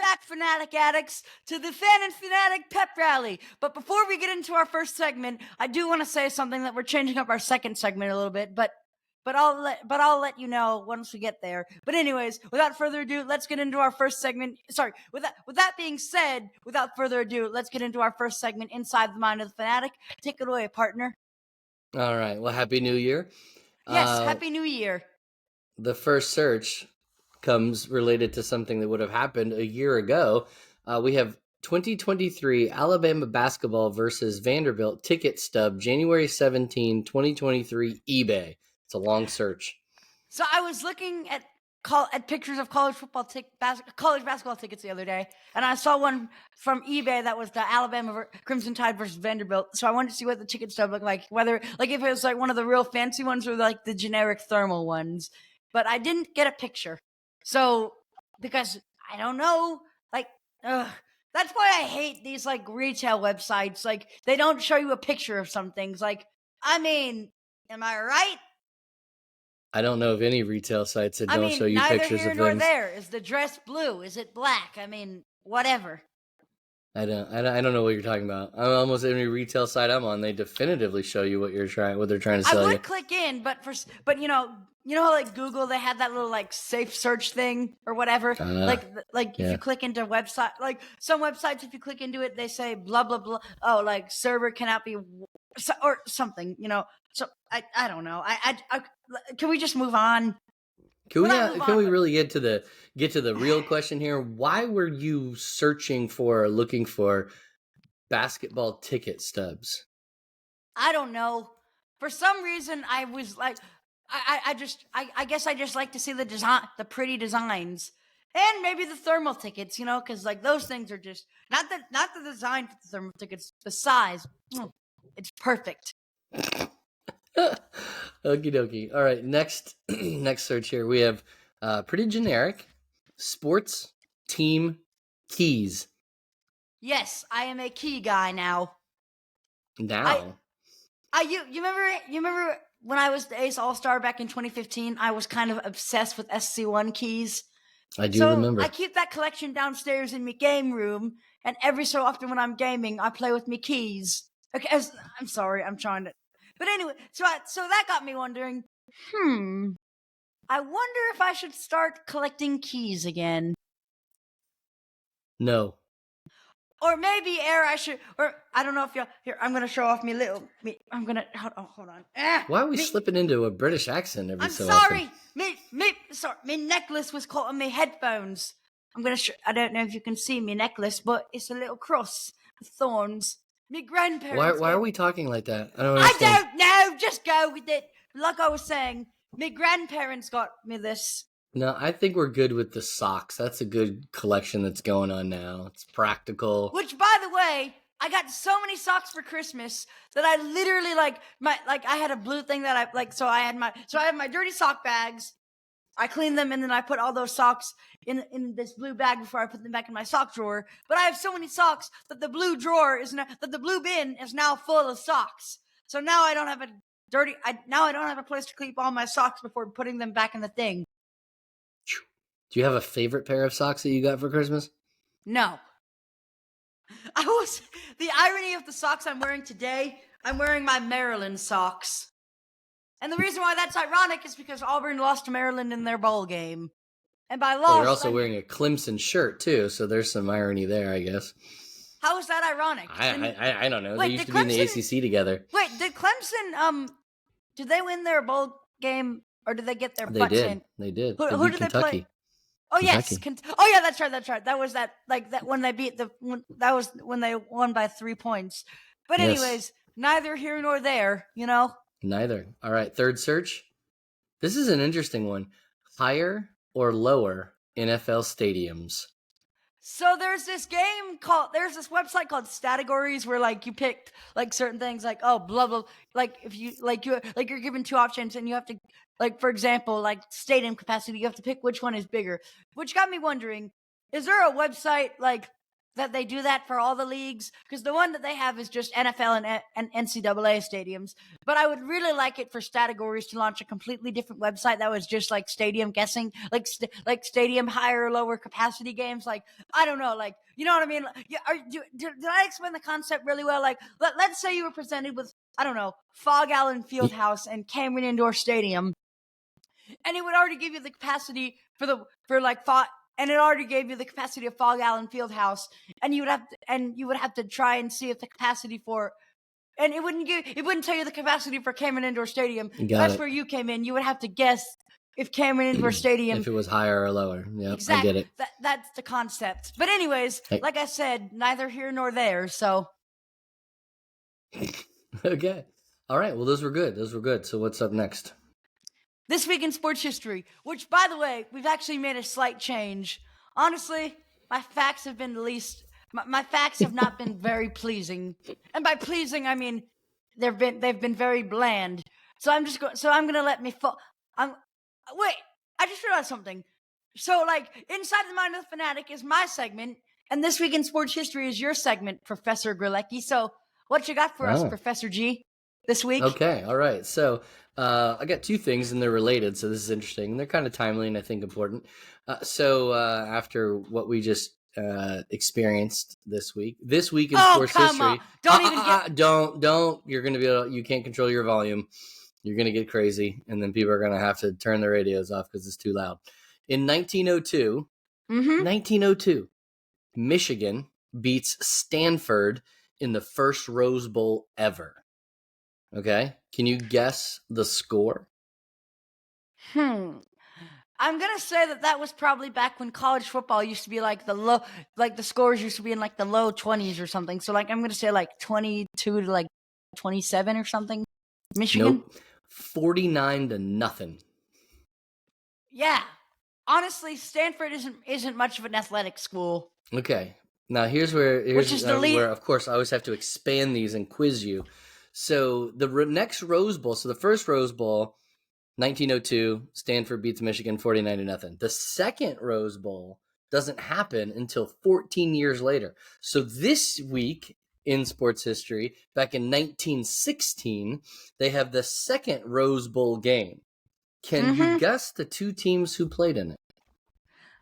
back, Fanatic addicts, to the Fan and Fanatic Pep Rally. But before we get into our first segment, I do want to say something that we're changing up our second segment a little bit, but I'll let you know once we get there. But anyways, without further ado, let's get into our first segment. Sorry, with that being said, without further ado, let's get into our first segment, Inside the Mind of the Fanatic. Take it away, partner. All right. Well, Happy New Year. Yes, Happy New Year. The first search comes related to something that would have happened a year ago. We have 2023 Alabama basketball versus Vanderbilt ticket stub, January 17, 2023, eBay. It's a long search. So I was looking at pictures of college basketball tickets the other day, and I saw one from eBay that was the Alabama Crimson Tide versus Vanderbilt. So I wanted to see what the ticket stub looked like, whether if it was like one of the real fancy ones or like the generic thermal ones. But I didn't get a picture. So because I don't know, that's why I hate these like retail websites. Like they don't show you a picture of some things. Like, I mean, am I right? I don't know of any retail sites that don't show you pictures of things. Neither here nor there. Is the dress blue? Is it black? I mean, whatever. I don't know what you're talking about. Almost every retail site I'm on, they definitively show you what they're trying to sell you. I would click in, but you know how like Google, they had that little like safe search thing or whatever. If you click into website, like some websites, if you click into it, they say blah blah blah. Oh, like server cannot be or something. So I don't know. I can we just move on? Can we really get to the real question here? Why were you looking for basketball ticket stubs? I don't know. For some reason, I was like, I guess I just like to see the design, the pretty designs, and maybe the thermal tickets, because like those things are just not the design for the thermal tickets, the size, it's perfect. Okie dokie. All right, next search here. We have pretty generic sports team keys. Yes, I am a key guy now. Now, you remember when I was the Ace All-Star back in 2015? I was kind of obsessed with SC1 keys. I do remember. I keep that collection downstairs in my game room, and every so often when I'm gaming, I play with me keys. Okay, I'm sorry, I'm trying to. But anyway, so that got me wondering, I wonder if I should start collecting keys again. No. Or maybe, I should, or I don't know if here, I'm going to show off I'm going to, hold on. Why are we slipping into a British accent every so often? I'm sorry. My necklace was caught on my headphones. I'm going to I don't know if you can see my necklace, but it's a little cross with thorns. My grandparents. Why are we talking like that? I don't understand. I don't know. Just go with it. Like I was saying, my grandparents got me this. No, I think we're good with the socks. That's a good collection that's going on now. It's practical. Which, by the way, I got so many socks for Christmas that I literally I had a blue thing that I had my dirty sock bags. I cleaned them and then I put all those socks in this blue bag before I put them back in my sock drawer. But I have so many socks that the blue bin is now full of socks. So now I don't have a place to keep all my socks before putting them back in the thing. Do you have a favorite pair of socks that you got for Christmas? No. The irony of the socks I'm wearing today, I'm wearing my Maryland socks. And the reason why that's ironic is because Auburn lost to Maryland in their bowl game. And by loss, you're also wearing a Clemson shirt too, so there's some irony there, I guess. How is that ironic? I don't know. They used to be in the ACC together. Wait, did Clemson did they win their bowl game or did they get their butts in? They did. Who did Kentucky. they play? Oh yes, oh yeah, that's right. That was that when they that was when they won by 3 points. But anyways, neither here nor there, Neither. All right, third search. This is an interesting one. Higher or lower NFL stadiums? So there's this website called Stategories where you picked certain things blah blah, if you're given two options and you have to for example stadium capacity, you have to pick which one is bigger, which got me wondering, is there a website that they do that for all the leagues, because the one that they have is just NFL and NCAA stadiums. But I would really like it for Stategories to launch a completely different website that was just like stadium guessing, like stadium higher or lower capacity games. Like, I don't know, like, you know what I mean? Did I explain the concept really well? Like, let's say you were presented with, I don't know, Fog Allen Fieldhouse and Cameron Indoor Stadium, and it would already give you the capacity and it already gave you the capacity of Fog Allen Fieldhouse, and you would have to try and see if the capacity for, and it wouldn't tell you the capacity for Cameron Indoor Stadium. That's where you came in. You would have to guess if Cameron Indoor Stadium, if it was higher or lower. Yep, exactly. I get it. That's the concept. But anyways, like I said, neither here nor there. So okay, all right. Well, those were good. So what's up next? This week in sports history, which, by the way, we've actually made a slight change. Honestly, my facts have been my facts have not been very pleasing, and by pleasing I mean they've been very bland. So I'm gonna let me fall. Wait, I just realized something. So, like, Inside the Mind of the Fanatic is my segment, and This Week in Sports History is your segment, Professor Grelecki. So, what you got for us, Professor G, this week? Okay, all right. So, I got two things, and they're related, so this is interesting. They're kind of timely and I think important. After what we just experienced this week in sports history, on. Don't even get. Don't. You're gonna you can't control your volume. You're gonna get crazy, and then people are gonna have to turn their radios off because it's too loud. In 1902, 1902, Michigan beats Stanford in the first Rose Bowl ever. Okay, can you guess the score? I'm gonna say that was probably back when college football used to be like the scores used to be in like the low 20s or something. So, like, I'm gonna say like 22 to like 27 or something. Michigan. Nope. 49-0. Yeah. Honestly, Stanford isn't much of an athletic school. Okay. Now here's where of course I always have to expand these and quiz you. So the next Rose Bowl, so the first Rose Bowl, 1902, Stanford beats Michigan 49-0. The second Rose Bowl doesn't happen until 14 years later. So this week in sports history, back in 1916, they have the second Rose Bowl game. Can you guess the two teams who played in it?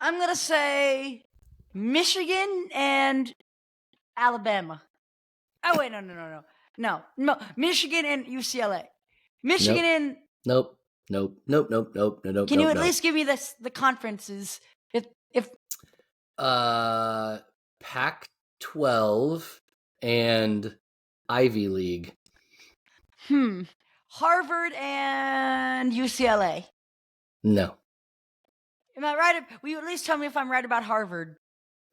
I'm going to say Michigan and Alabama. Oh, wait, no. No, Michigan and UCLA. Michigan and... Nope. Can you at least give me the conferences? If Pac-12 and Ivy League. Harvard and UCLA. No. Am I right? Will you at least tell me if I'm right about Harvard?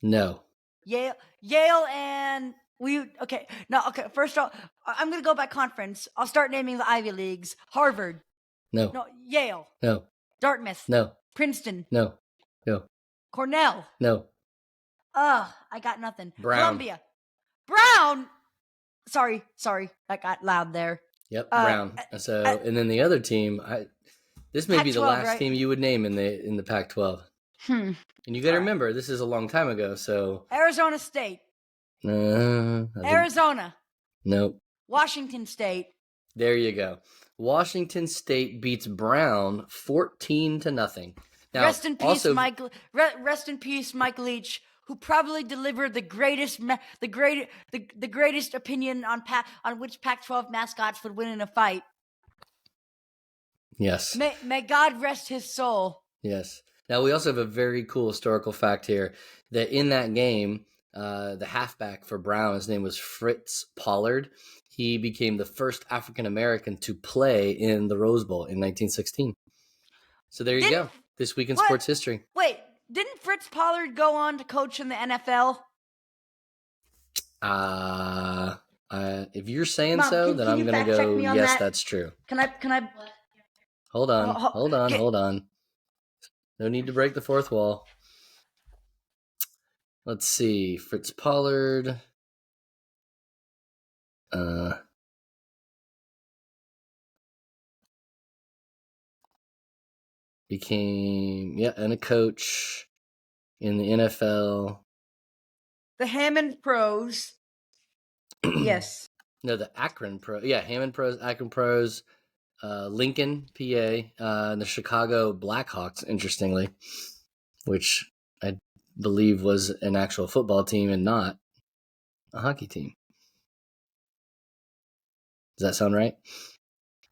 No. Yale and okay. No, okay. First off, I'm gonna go by conference. I'll start naming the Ivy Leagues. Harvard. No. No. Yale. No. Dartmouth. No. Princeton. No. No. Cornell. No. I got nothing. Brown. Columbia. Brown. Sorry. That got loud there. Yep, Brown. And then the other team, this may be the last team you would name in the Pac-12. And you got to remember, this is a long time ago, so Arizona State. Arizona. Nope. Washington State. There you go. Washington State beats Brown 14-0. Now, rest in peace, rest in peace, Mike Leach, who probably delivered the greatest opinion on which Pac-12 mascots would win in a fight. Yes. May God rest his soul. Yes. Now, we also have a very cool historical fact here that in that game, the halfback for Brown, his name was Fritz Pollard. He became the first African-American to play in the Rose Bowl in 1916. So there you go. This week in sports history. Wait, didn't Fritz Pollard go on to coach in the NFL? If you're saying Mom, so, then I'm going to go, yes, that's true. Can I? Hold on. No need to break the fourth wall. Let's see. Fritz Pollard. Became, and a coach in the NFL. the Hammond Pros. Yes. No, the Akron Pro. Yeah, Hammond Pros, Akron Pros, Lincoln, PA, and the Chicago Blackhawks, interestingly, which I believe was an actual football team and not a hockey team. Does that sound right?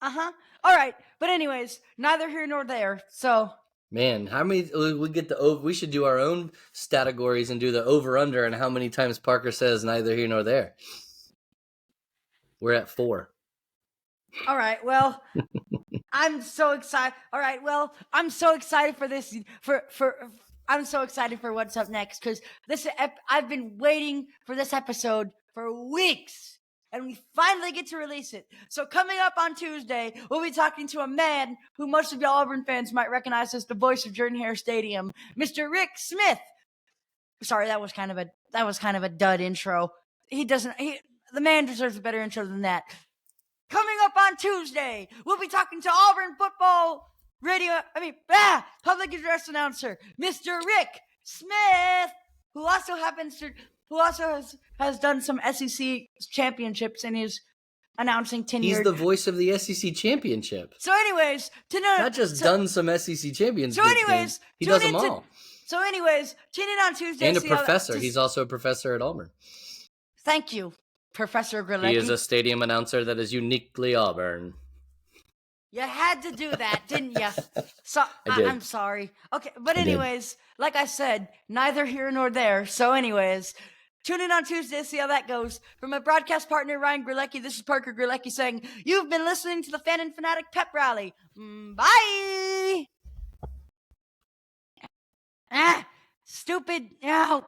Uh-huh. All right. But anyways, neither here nor there. So man, how many we get the over? We should do our own categories and do the over under and how many times Parker says neither here nor there. We're at 4. all right. Well, I'm so excited. All right. Well, I'm so excited for this. I'm so excited for what's up next because I've been waiting for this episode for weeks, and we finally get to release it. So coming up on Tuesday, we'll be talking to a man who most of y'all Auburn fans might recognize as the voice of Jordan-Hare Stadium, Mr. Rick Smith. Sorry, that was kind of a dud intro. The man deserves a better intro than that. Coming up on Tuesday, we'll be talking to Auburn football public address announcer, Mr. Rick Smith, who also has done some SEC championships and is announcing tenured. He's the voice of the SEC championship. So, anyways, not just done some SEC championships. So, anyways, he does them all. So, anyways, tune in on Tuesday. And a professor. He's also a professor at Auburn. Thank you, Professor Grelecki. He is a stadium announcer that is uniquely Auburn. You had to do that, didn't you? So I'm sorry. Okay, but anyways, like I said, neither here nor there. So anyways, tune in on Tuesday to see how that goes. From my broadcast partner, Ryan Grelecki, this is Parker Grelecki saying, you've been listening to the Fan and Fanatic Pep Rally. Bye! Stupid. Ow.